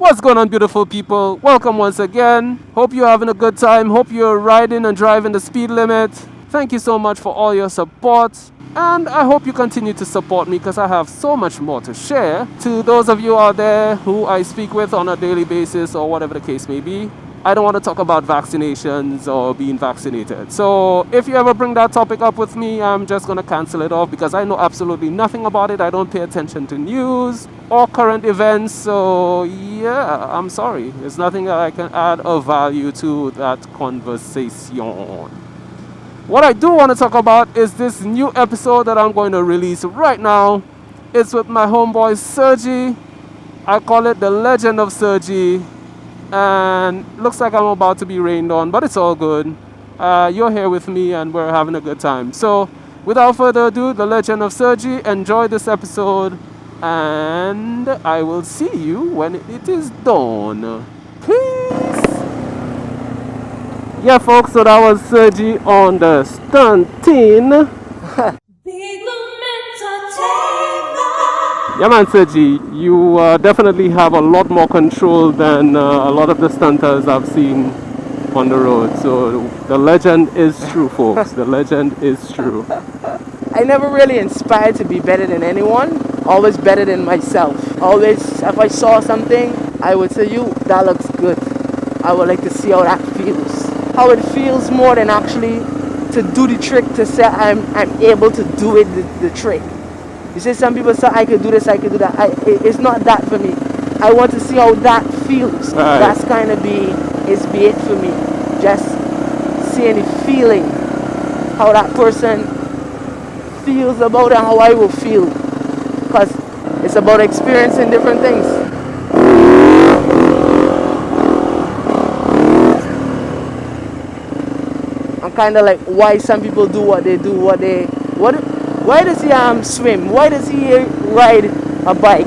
What's going on, beautiful people? Welcome once again. Hope you're having a good time. Hope you're riding and driving the speed limit. Thank you so much for all your support. And I hope you continue to support me because I have so much more to share. To those of you out there who I speak with on a daily basis or whatever the case may be, I don't want to talk about vaccinations or being vaccinated. So if you ever bring that topic up with me, I'm just going to cancel it off because I know absolutely nothing about it. I don't pay attention to news or current events. So yeah, I'm sorry. There's nothing that I can add of value to that conversation. What I do want to talk about is this new episode that I'm going to release right now. It's with my homeboy Sergie. I call it The Legend of Sergie. And looks like I'm about to be rained on, but it's all good. You're here with me and we're having a good time. So without further ado, The Legend of Sergie, enjoy this episode and I will see you when it is done. Peace. Yeah, folks, so that was Sergie on the stunting. Yeah, man, Sergie, you definitely have a lot more control than a lot of the stunters I've seen on the road. So the legend is true, folks. The legend is true. I never really inspired to be better than anyone. Always better than myself. Always, if I saw something, I would say, "You, that looks good." I would like to see how that feels. How it feels more than actually to do the trick. To say I'm able to do it, the trick. You see, some people say, I could do this, I could do that. It's not that for me. I want to see how that feels. Right. That's kind of be it for me. Just seeing the feeling, how that person feels about it, how I will feel. Because it's about experiencing different things. I'm kind of like why some people do what they do, why does he swim? Why does he ride a bike?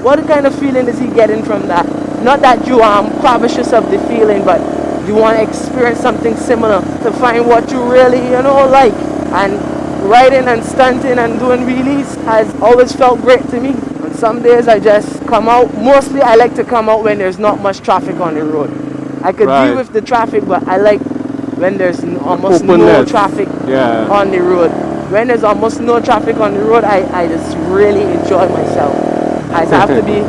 What kind of feeling is he getting from that? Not that you are covetous of the feeling, but you want to experience something similar to find what you really, like. And riding and stunting and doing wheelies has always felt great to me. And some days I just come out. Mostly I like to come out when there's not much traffic on the road. I could deal with the traffic, but I like when there's almost no traffic on the road. When there's almost no traffic on the road, I just really enjoy myself. I have to be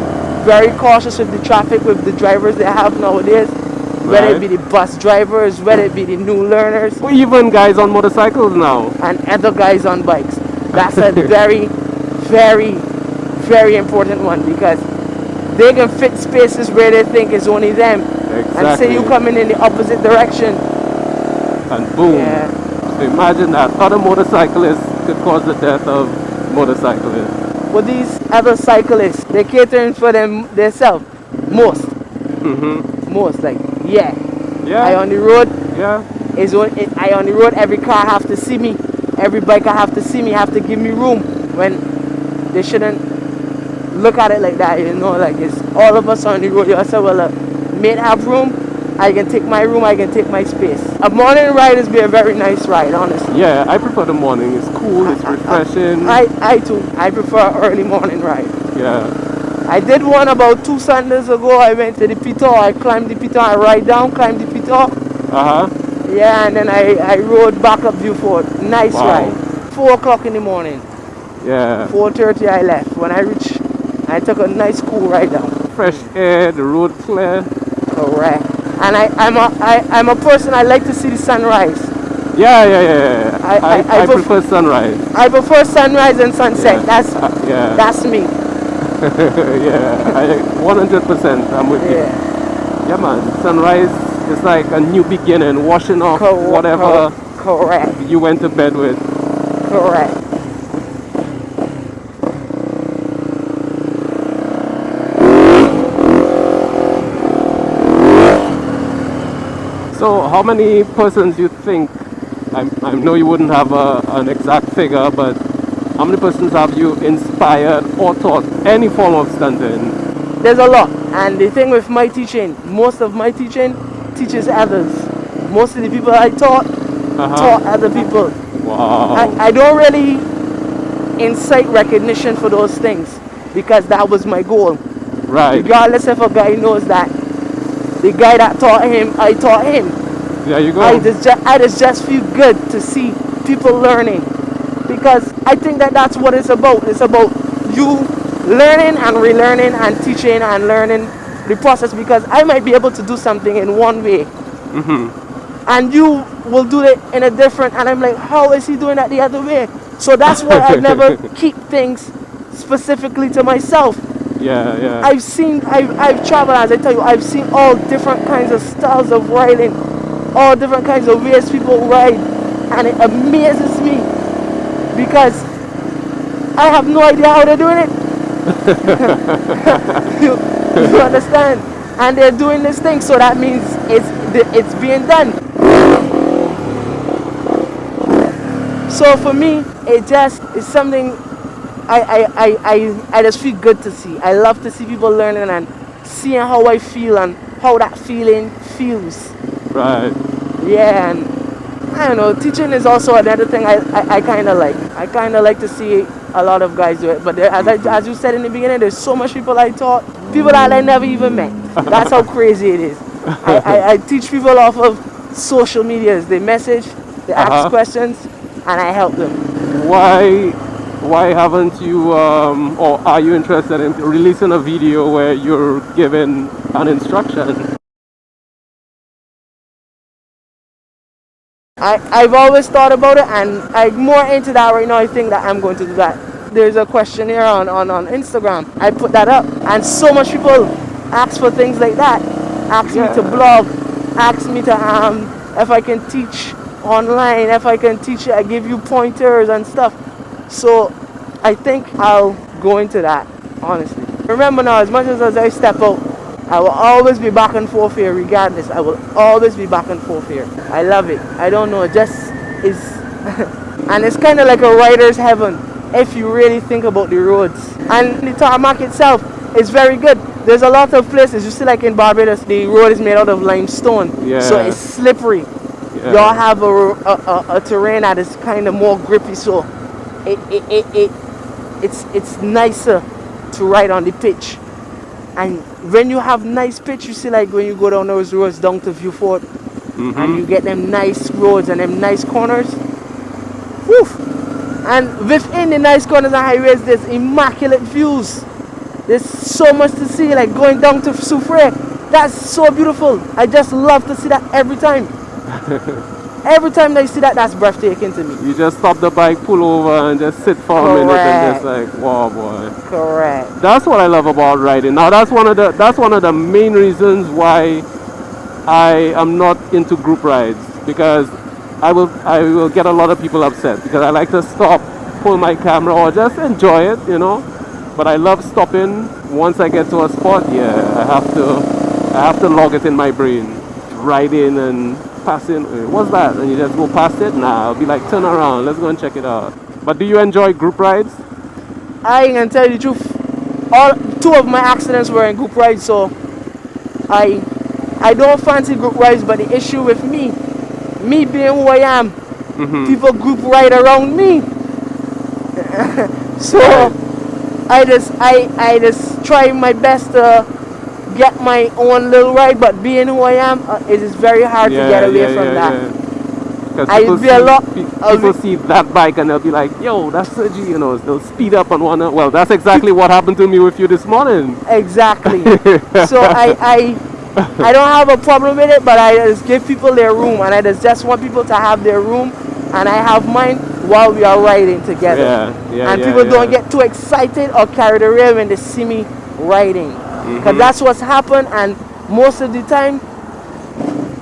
very cautious with the traffic, with the drivers they have nowadays. Whether it be the bus drivers, whether it be the new learners. Or even guys on motorcycles now. And other guys on bikes. That's a very, very, very important one because they can fit spaces where they think it's only them. Exactly. And say you coming in the opposite direction. And boom. Yeah. So imagine that other motorcyclists could cause the death of motorcyclists. But these other cyclists, they're catering for themselves. Most. Mm-hmm. Most, like, yeah. I on the road. Yeah. I on the road, every car have to see me. Every biker have to see me, have to give me room. When they shouldn't look at it like that, like it's all of us on the road. You say, well, mate have room. I can take my room, I can take my space. A morning ride is be a very nice ride, honestly. Yeah, I prefer the morning. It's cool, it's refreshing. I too. I prefer early morning ride. Yeah. I did one about 2 Sundays ago. I went to the pito, I climbed the pito, I ride down, climbed the pito. Uh-huh. Yeah, and then I rode back up Viewfort. Nice ride. 4 o'clock in the morning. Yeah. 4:30 I left. When I reached, I took a nice cool ride down. Fresh air, the road clear. Correct. And I'm a person, I like to see the sunrise. Yeah. I prefer sunrise. I prefer sunrise and sunset. Yeah. That's me. Yeah, 100%. I'm with you. Yeah, man. Sunrise is like a new beginning, washing off whatever you went to bed with. Correct. So how many persons do you think, I know you wouldn't have an exact figure, but how many persons have you inspired or taught any form of stunting? There's a lot. And the thing with my teaching, most of my teaching teaches others. Most of the people I taught other people. Wow. I don't really incite recognition for those things because that was my goal. Right. Regardless if a guy knows that the guy that taught him, I taught him. There you go. I just feel good to see people learning, because I think that that's what it's about. It's about you learning and relearning and teaching and learning the process, because I might be able to do something in one way, and you will do it in a different, and I'm like, how is he doing that the other way? So that's why I never keep things specifically to myself. Yeah. I've traveled, as I tell you, I've seen all different kinds of styles of riding, all different kinds of ways people ride, and it amazes me, because I have no idea how they're doing it. you understand? And they're doing this thing, so that means it's being done. So for me, it just is something I just feel good to see. I love to see people learning and seeing how I feel and how that feeling feels. Right. Yeah, and I don't know, teaching is also another thing I kind of like. I kind of like to see a lot of guys do it. But as you said in the beginning, there's so much people I taught, people that I never even met. That's how crazy it is. I teach people off of social medias. They message, they ask questions, and I help them. Why haven't you, or are you interested in releasing a video where you're giving an instruction? I've always thought about it, and I'm more into that right now. I think that I'm going to do that. There's a questionnaire on Instagram. I put that up, and so much people ask for things like that. Ask me to blog, ask me to if I can teach online, if I can teach it, I give you pointers and stuff. So I think I'll go into that, honestly. Remember now, as much as I step out, I will always be back and forth here regardless. I will always be back and forth here. I love it. I don't know, it just is. And it's kind of like a rider's heaven if you really think about the roads. And the tarmac itself is very good. There's a lot of places, you see, like in Barbados, the road is made out of limestone. Yeah. So it's slippery. Yeah. Y'all have a terrain that is kind of more grippy, so it's nicer to ride on the pitch. And when you have nice pitch, you see, like when you go down those roads down to Viewfort, and you get them nice roads and them nice corners. Whew. And within the nice corners and highways, there's immaculate views. There's so much to see, like going down to Soufrière. That's so beautiful. I just love to see that every time. Every time I see that, that's breathtaking to me. You just stop the bike, pull over, and just sit for a minute and just like, wow, boy. Correct. That's what I love about riding. Now that's one of the main reasons why I am not into group rides, because I will get a lot of people upset, because I like to stop, pull my camera, or just enjoy it, you know. But I love stopping. Once I get to a spot, I have to log it in my brain. Riding and passing, what's that? And you just go past it. Nah, I'll be like, turn around, let's go and check it out. But do you enjoy group rides? I can tell you the truth. Two of my accidents were in group rides, so I don't fancy group rides. But the issue with me being who I am, people group ride around me. So I just try my best to get my own little ride, but being who I am, it is very hard to get away from that. People see that bike and they'll be like, yo, that's Sergie, you know, they'll speed up and whatnot. Well, that's exactly what happened to me with you this morning. Exactly. So I don't have a problem with it, but I just give people their room, and I just want people to have their room, and I have mine while we are riding together. People don't get too excited or carried away when they see me riding. Because that's what's happened, and most of the time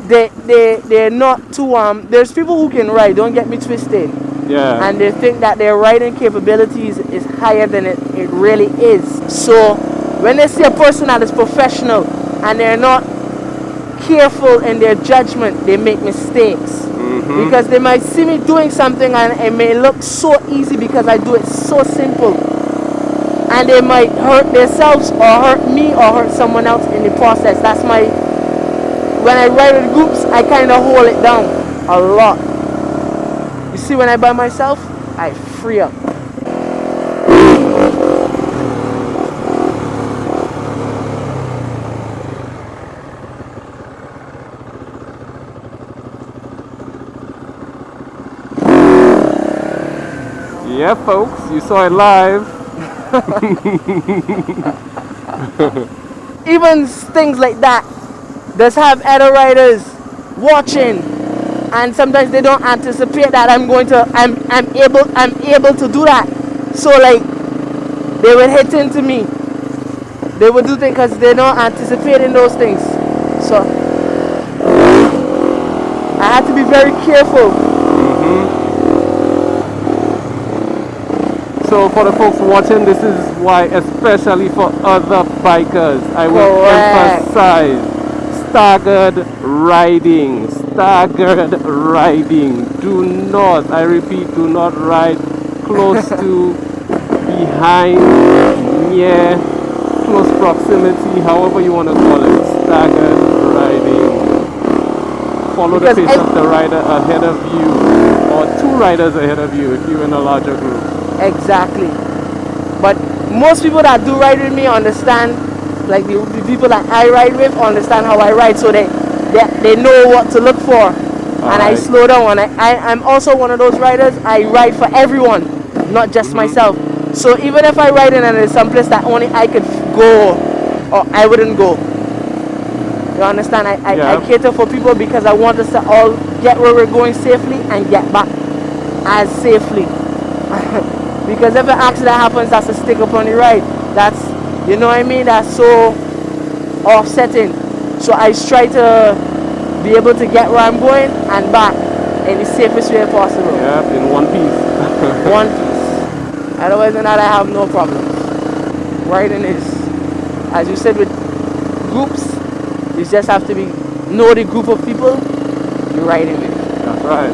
they're not too there's people who can ride, don't get me twisted, and they think that their riding capabilities is higher than it really is. So when they see a person that is professional and they're not careful in their judgment, they make mistakes. Because they might see me doing something and it may look so easy because I do it so simple, and they might hurt themselves or hurt me or hurt someone else in the process. That's my, when I ride with groups, I kind of hold it down a lot. You see, when I by myself, I free up. Yeah, folks, you saw it live. Even things like that, just have other riders watching, and sometimes they don't anticipate that I'm able to do that. So like they would hit into me. They would do things because they're not anticipating those things. So I had to be very careful. So for the folks watching, this is why, especially for other bikers, I will Correct. emphasize staggered riding. Staggered riding. Do not, I repeat, do not ride close to, behind, near, close proximity, however you want to call it. Staggered riding. Follow the Because pace of the rider ahead of you, or two riders ahead of you if you're in a larger group. exactly. But most people that do ride with me understand, like the people that I ride with understand how I ride, so they know what to look for. And I Alright. slow down. And I'm also one of those riders, I ride for everyone, not just myself. So even if I ride in and there's some place that only I could go, or I wouldn't go. You understand? I Yeah. cater for people because I want us to all get where we're going safely and get back as safely. Because if an accident happens, that's a stick up on the ride. That's, you know what I mean? That's so offsetting. So I try to be able to get where I'm going and back in the safest way possible. Yeah, in one piece. One piece. Otherwise than that, I have no problems. Riding is, as you said, with groups, you just have to know the group of people you're riding with. That's right.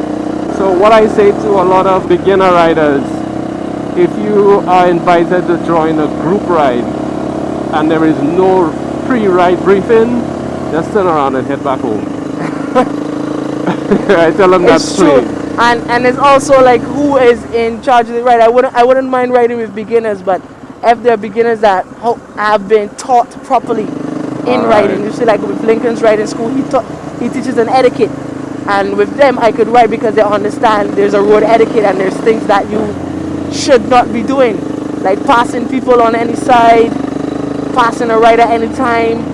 So what I say to a lot of beginner riders, if you are invited to join a group ride and there is no pre-ride briefing, just turn around and head back home. I tell them that's It's true. plain. And it's also like who is in charge of the ride. I wouldn't mind riding with beginners, but if they're beginners that have been taught properly in Alright. riding, you see, like with Lincoln's riding school, he teaches an etiquette, and with them I could ride because they understand there's a road etiquette and there's things that you should not be doing, like passing people on any side, passing a rider anytime.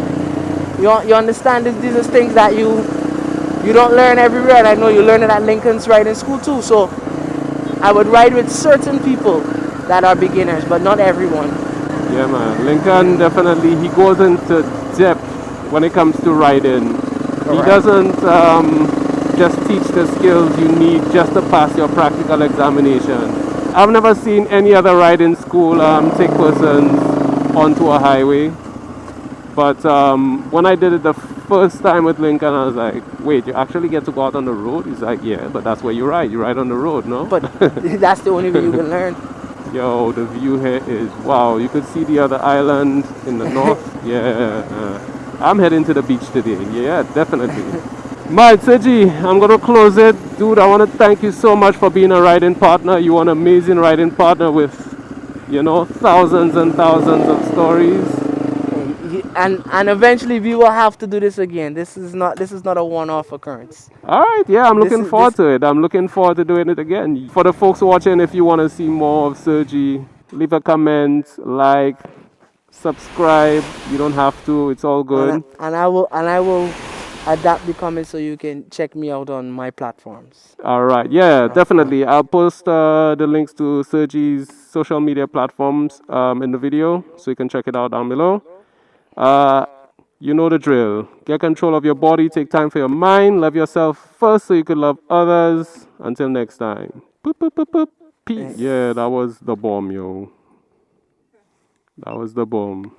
You understand these are things that you don't learn everywhere, and I know you learn it at Lincoln's riding school too. So I would ride with certain people that are beginners, but not everyone. Yeah, man. Lincoln definitely, he goes into depth when it comes to riding. He doesn't just teach the skills you need just to pass your practical examination. I've never seen any other riding school take persons onto a highway. But when I did it the first time with Lincoln, I was like, wait, you actually get to go out on the road? He's like, yeah, but that's where you ride. You ride on the road, no? But that's the only way you can learn. Yo, the view here is wow. You could see the other island in the north. Yeah, I'm heading to the beach today. Yeah, definitely. My Sergie, I'm gonna close it, dude. I want to thank you so much for being a riding partner. You're an amazing riding partner with, thousands and thousands of stories. And eventually we will have to do this again. This is not a one-off occurrence. All right, yeah, I'm looking This is- forward to it. I'm looking forward to doing it again. For the folks watching, if you want to see more of Sergie, leave a comment, like, subscribe. You don't have to. It's all good. And I will adapt the comments so you can check me out on my platforms. All right, yeah, definitely. I'll post the links to Sergie's social media platforms in the video, so you can check it out down below. You know the drill. Get control of your body, take time for your mind, love yourself first so you can love others. Until next time. Boop, boop, boop, boop. Peace. Yeah, that was the bomb, yo. That was the bomb.